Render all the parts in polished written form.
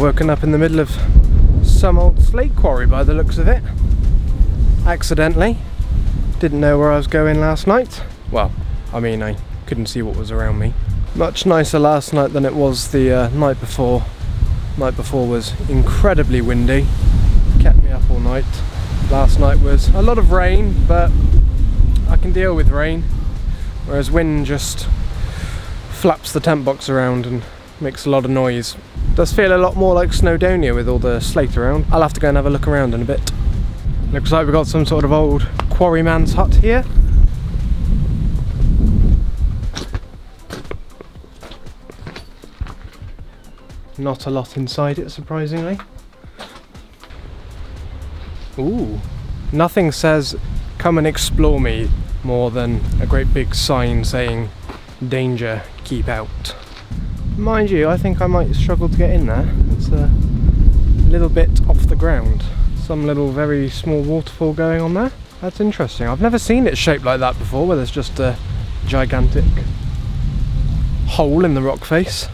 woken up in the middle of some old slate quarry by the looks of it. Accidentally. Didn't know where I was going last night. Well, I mean, I couldn't see what was around me. Much nicer last night than it was the night before. Night before was incredibly windy. Kept me up all night. Last night was a lot of rain, but I can deal with rain. Whereas wind just flaps the tent box around and makes a lot of noise. Does feel a lot more like Snowdonia with all the slate around. I'll have to go and have a look around in a bit. Looks like we've got some sort of old quarryman's hut here. Not a lot inside it, surprisingly. Ooh. Nothing says come and explore me more than a great big sign saying danger, keep out. Mind you, I think I might struggle to get in there. It's a little bit off the ground. Some little very small waterfall going on there. That's interesting. I've never seen it shaped like that before, where there's just a gigantic hole in the rock face.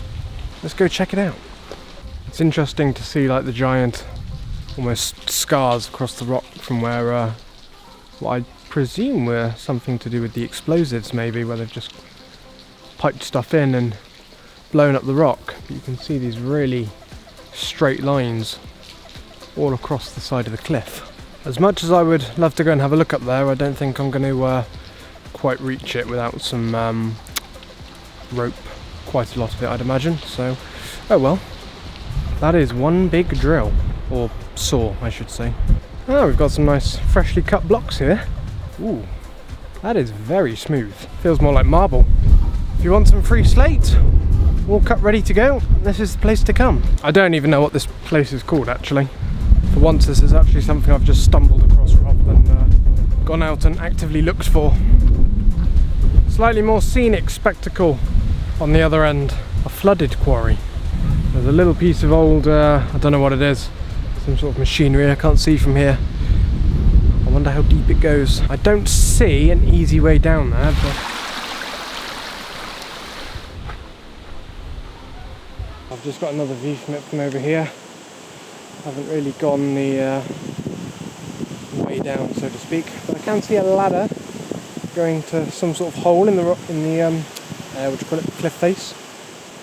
Let's go check it out. It's interesting to see like the giant almost scars across the rock from where what I presume were something to do with the explosives, maybe, where they've just piped stuff in and blown up the rock. But you can see these really straight lines all across the side of the cliff. As much as I would love to go and have a look up there, I don't think I'm going to quite reach it without some rope. Quite a lot of it, I'd imagine. So, oh well. That is one big drill. Or saw, I should say. Oh, we've got some nice freshly cut blocks here. Ooh, that is very smooth. Feels more like marble. If you want some free slate, all cut ready to go, this is the place to come. I don't even know what this place is called, actually. For once, this is actually something I've just stumbled across rather than gone out and actively looked for. Slightly more scenic spectacle on the other end. A flooded quarry. There's a little piece of old, I don't know what it is. Some sort of machinery I can't see from here. I wonder how deep it goes. I don't see an easy way down there, but I've just got another view from it from over here. Haven't really gone the way down, so to speak, but I can see a ladder going to some sort of hole in the what do you call it, cliff face.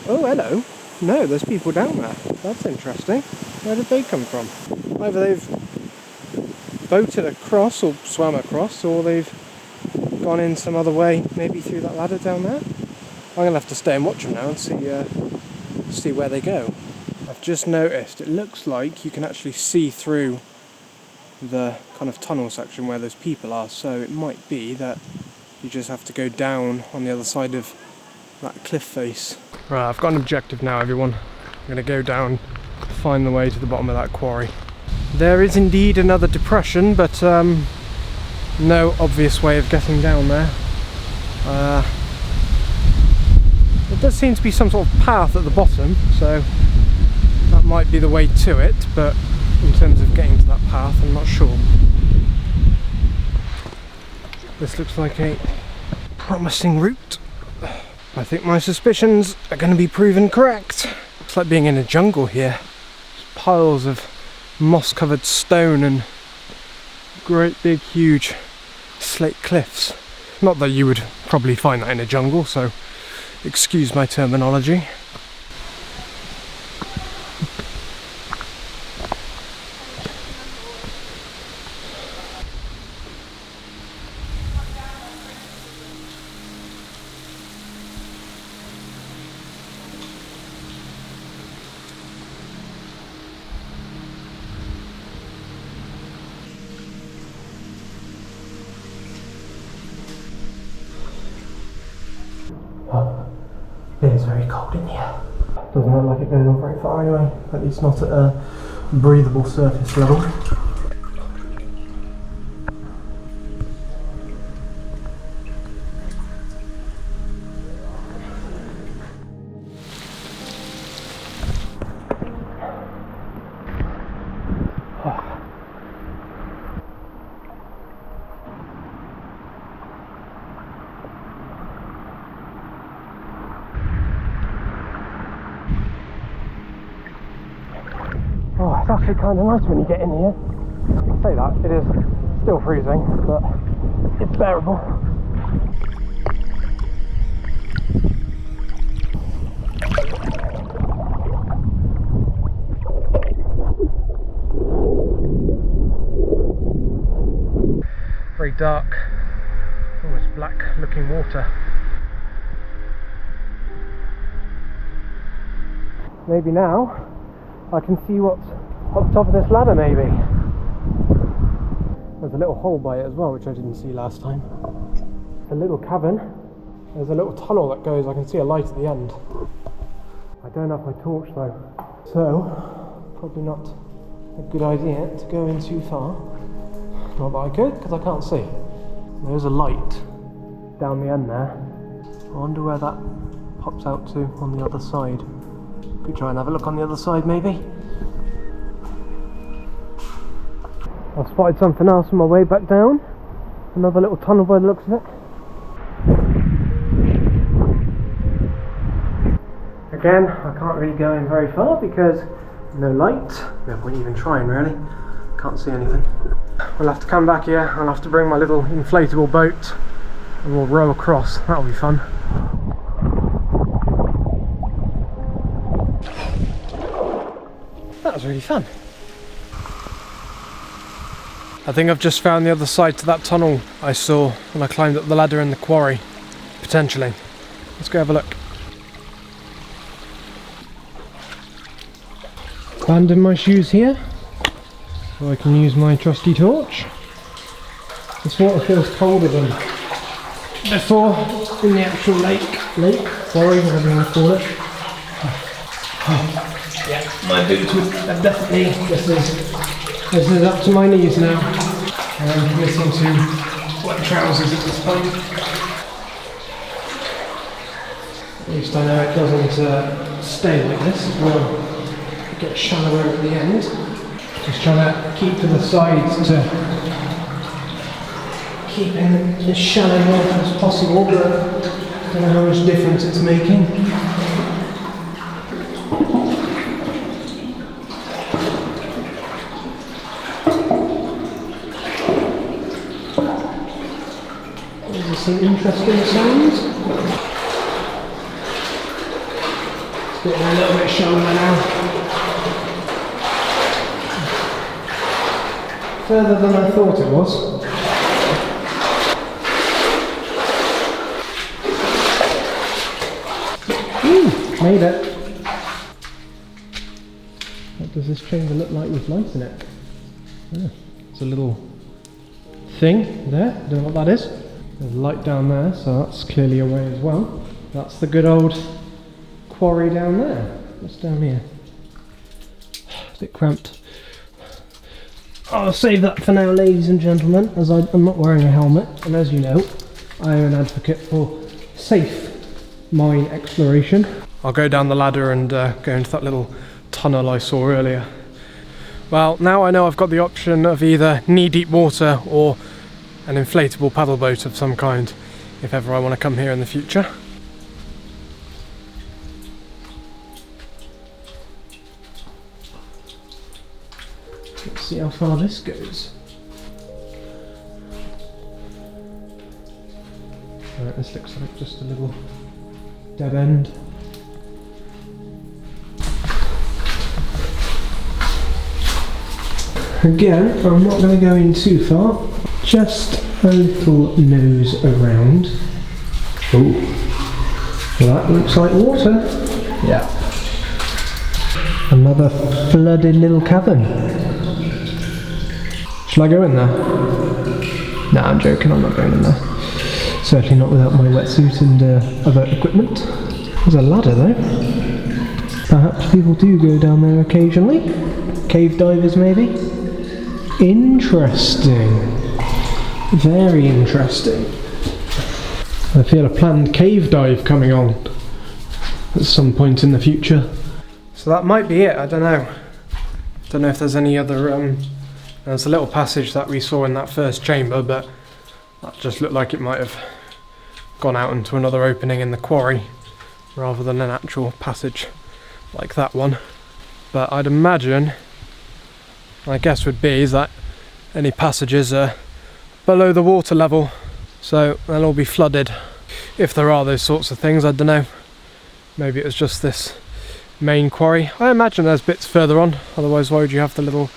Oh, hello. No, there's people down there. That's interesting. Where did they come from? Either they've boated across or swam across, or they've gone in some other way, maybe through that ladder down there. I'm going to have to stay and watch them now and see where they go. I've just noticed it looks like you can actually see through the kind of tunnel section where those people are, so it might be that you just have to go down on the other side of that cliff face. Right, I've got an objective now, everyone. I'm going to go down, find the way to the bottom of that quarry. There is indeed another depression, but no obvious way of getting down there. There does seem to be some sort of path at the bottom, so that might be the way to it, but in terms of getting to that path, I'm not sure. This looks like a promising route. I think my suspicions are going to be proven correct. It's like being in a jungle here. There's piles of moss-covered stone and great big huge slate cliffs. Not that you would probably find that in a jungle, so excuse my terminology. It is very cold in here. Doesn't look like it goes on very far anyway, at least not at a breathable surface level. Oh, it's actually kind of nice when you get in here. I say that, it is still freezing, but it's bearable. Very dark, almost black looking water. Maybe now I can see what's on top of this ladder, maybe. There's a little hole by it as well, which I didn't see last time. It's a little cavern. There's a little tunnel that goes, I can see a light at the end. I don't have my torch though, so probably not a good idea to go in too far. Not that I could, because I can't see. There's a light down the end there. I wonder where that pops out to on the other side. Could try and have a look on the other side, maybe. I've spotted something else on my way back down. Another little tunnel by the looks of it. Again, I can't really go in very far because no light. No point even trying, really. Can't see anything. We'll have to come back here. I'll have to bring my little inflatable boat and we'll row across. That'll be fun. That was really fun. I think I've just found the other side to that tunnel I saw when I climbed up the ladder in the quarry. Potentially. Let's go have a look. Abandon my shoes here, so I can use my trusty torch. This water feels colder than before in the actual lake, quarry, whatever you want to call it. Yeah, my boots would have definitely, this is up to my knees now. I'm committing to wet trousers at this point. At least I know it doesn't stay like this, it will get shallower at the end. Just trying to keep to the sides to keep in as shallow water as possible, but I don't know how much difference it's making. These are some interesting sounds. It's getting a little bit shallower now. Further than I thought it was. Made it. What does this chamber look like with light in it? Oh, it's a little thing there, don't know what that is. There's light down there, so that's clearly a way as well. That's the good old quarry down there. What's down here? It's a bit cramped. I'll save that for now, ladies and gentlemen, as I'm not wearing a helmet, and as you know, I am an advocate for safe mine exploration. I'll go down the ladder and go into that little tunnel I saw earlier. Well, now I know I've got the option of either knee-deep water or an inflatable paddle boat of some kind, if ever I want to come here in the future. Let's see how far this goes. Right, this looks like just a little dead end. Again, I'm not going to go in too far, just a little nose around. Oh, well, that looks like water. Yeah. Another flooded little cavern. Shall I go in there? Nah, I'm joking, I'm not going in there. Certainly not without my wetsuit and other equipment. There's a ladder though. Perhaps people do go down there occasionally. Cave divers maybe. Interesting. Very interesting. I feel a planned cave dive coming on at some point in the future. So that might be it, I don't know. Don't know if there's any other there's a little passage that we saw in that first chamber, but that just looked like it might have gone out into another opening in the quarry rather than an actual passage like that one. But I'd imagine my guess would be is that any passages are below the water level, so they'll all be flooded. If there are those sorts of things, I don't know. Maybe it was just this main quarry. I imagine there's bits further on, otherwise why would you have the little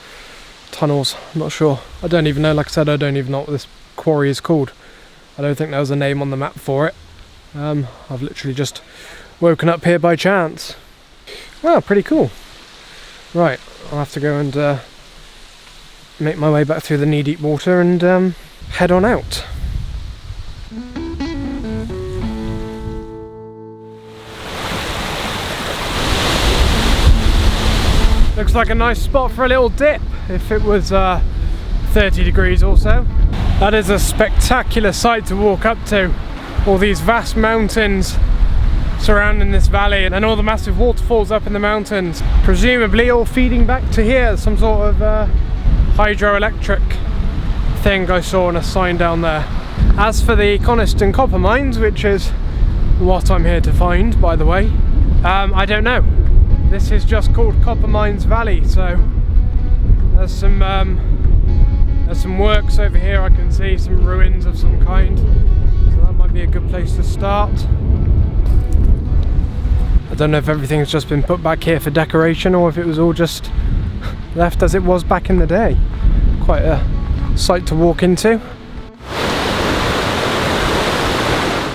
tunnels? I'm not sure. I don't even know, like I said, I don't even know what this quarry is called. I don't think there was a name on the map for it. I've literally just woken up here by chance. Wow, pretty cool. Right, I'll have to go and make my way back through the knee-deep water and head on out. Looks like a nice spot for a little dip if it was 30 degrees or so. That is a spectacular sight to walk up to. All these vast mountains surrounding this valley and all the massive waterfalls up in the mountains. Presumably all feeding back to here, some sort of hydroelectric thing I saw on a sign down there. As for the Coniston copper mines, which is what I'm here to find, by the way, I don't know. This is just called Copper Mines Valley, so there's some works over here. I can see some ruins of some kind, so that might be a good place to start. I don't know if everything's just been put back here for decoration or if it was all just left as it was back in the day. Quite a sight to walk into.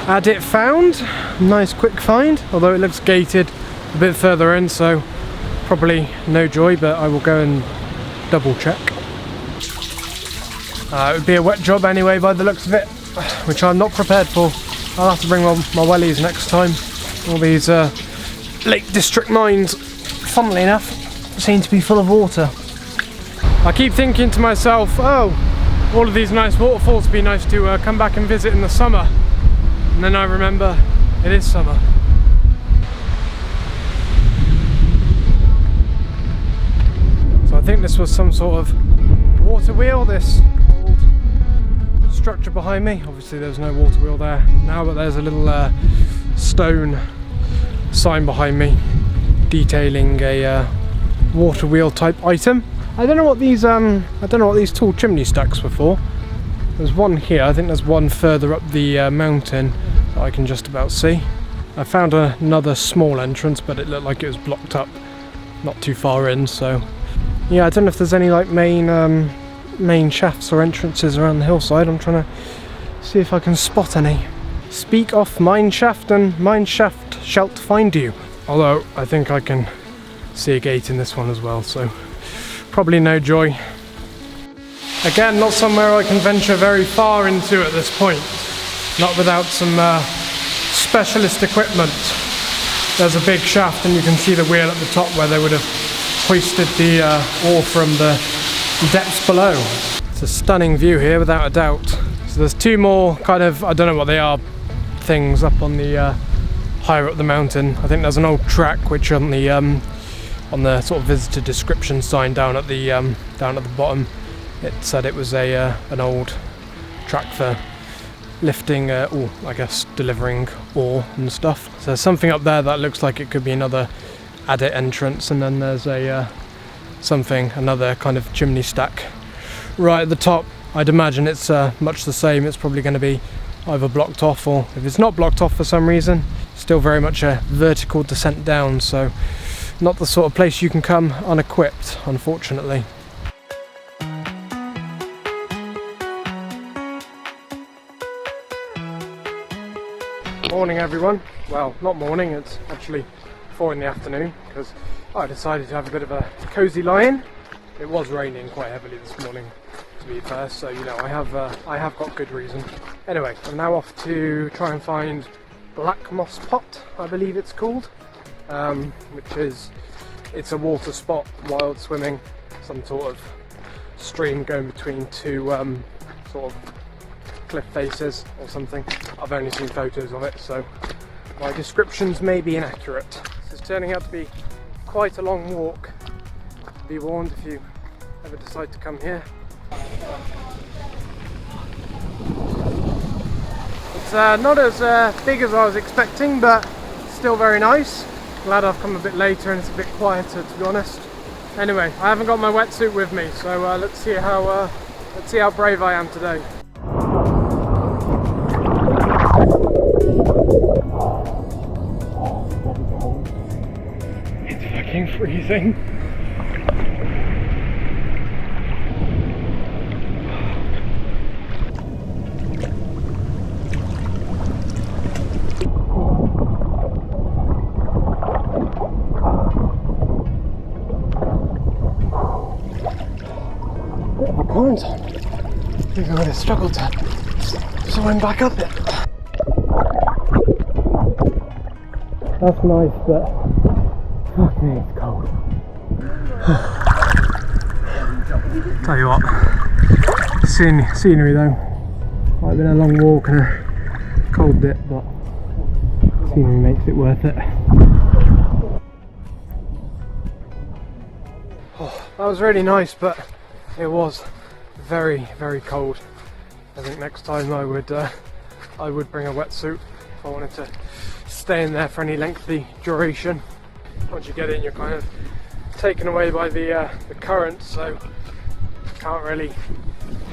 Adit found, nice quick find, although it looks gated a bit further in, so probably no joy, but I will go and double check. It would be a wet job anyway by the looks of it, which I'm not prepared for. I'll have to bring my wellies next time. All these Lake District mines, funnily enough, seem to be full of water. I keep thinking to myself, oh, all of these nice waterfalls would be nice to come back and visit in the summer. And then I remember it is summer. So I think this was some sort of water wheel, this old structure behind me. Obviously there's no water wheel there now, but there's a little stone sign behind me detailing a water wheel type item. I don't know what these tall chimney stacks were for. There's one here, I think there's one further up the mountain that I can just about see. I found another small entrance, but it looked like it was blocked up not too far in, so yeah, I don't know if there's any like main shafts or entrances around the hillside. I'm trying to see if I can spot any. Speak off mine shaft and mine shaft shalt find you. Although I think I can see a gate in this one as well, so probably no joy. Again, not somewhere I can venture very far into at this point, not without some specialist equipment. There's a big shaft and you can see the wheel at the top where they would have hoisted the ore from the depths below. It's a stunning view here without a doubt. So there's two more kind of, I don't know what they are, things up on the higher up the mountain. I think there's an old track which on the sort of visitor description sign down at the bottom, it said it was an old track for lifting, I guess delivering ore and stuff. So there's something up there that looks like it could be another adit entrance, and then there's another kind of chimney stack right at the top. I'd imagine it's much the same. It's probably going to be either blocked off, or if it's not blocked off for some reason, still very much a vertical descent down, so not the sort of place you can come unequipped, unfortunately. Morning everyone. Well, not morning, it's actually 4 in the afternoon because I decided to have a bit of a cosy lie-in. It was raining quite heavily this morning, to be fair, so you know I have got good reason. Anyway, I'm now off to try and find Black Moss Pot, I believe it's called, it's a water spot, wild swimming, some sort of stream going between two sort of cliff faces or something. I've only seen photos of it, so my descriptions may be inaccurate. This is turning out to be quite a long walk. Be warned if you ever decide to come here. It's not as big as I was expecting, but still very nice. Glad I've come a bit later and it's a bit quieter, to be honest. Anyway, I haven't got my wetsuit with me, so let's see how brave I am today. It's fucking freezing. On. I think I'm going to struggle to swim back up it. That's nice, but fuck me, it's cold. Tell you what, scenery though. Might have been a long walk and a cold bit, but scenery makes it worth it. Oh, that was really nice, but it was very, very cold. I think next time I would bring a wetsuit if I wanted to stay in there for any lengthy duration. Once you get in, you're kind of taken away by the current, so you can't really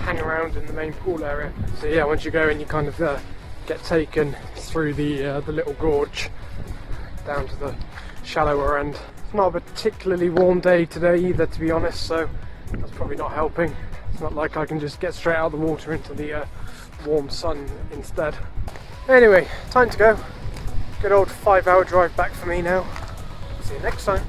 hang around in the main pool area. So yeah, once you go in, you kind of get taken through the little gorge down to the shallower end. It's not a particularly warm day today either, to be honest, so that's probably not helping. It's not like I can just get straight out of the water into the warm sun instead. Anyway, time to go. Good old 5-hour drive back for me now. See you next time.